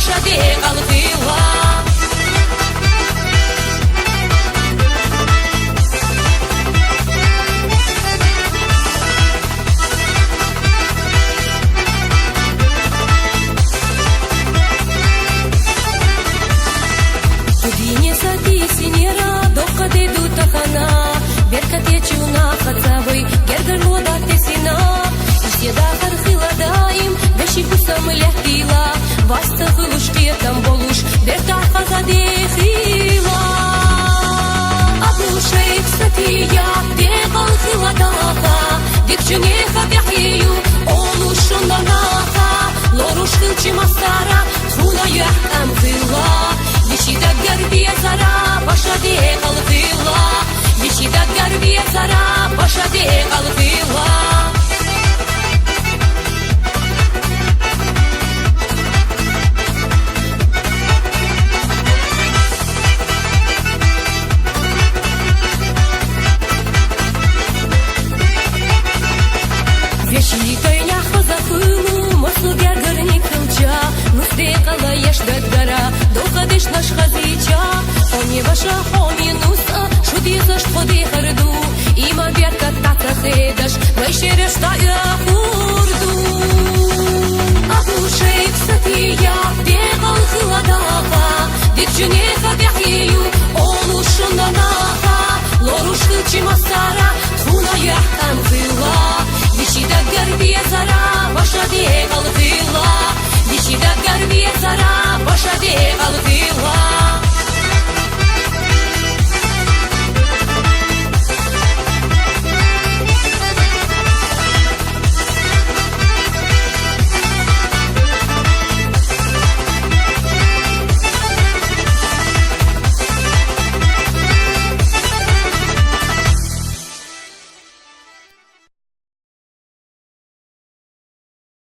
باشا دي قلبيها واستخلوش قيتم بولوش برتاح خزادي خيلا أبو شيخ ستيا ديغل خيلا داخا ديك جنيخا بيحيو أولوش شندناخا لوروش خلچي مستارا تخولا يحكم خيلا يشي دقر بيه زرا باشا ديغل خيلا يشي دقر بيه زرا باشا ديغل خيلا نش خزيجا أمي باشا أمي نوسا شو ديزش خدي خردو إيمان بيركت تعتقدش ما يشيرش طايا خردو أبو شيخ ستيا ديغل خلاداها ديك جنيخا بيحيو أولوش شندناها لوروش خلچي مستارا تخونا يحكم خيلا ديشي دقر بيه زرا باشا ديغل خيلا ديشي دقر بيه زرا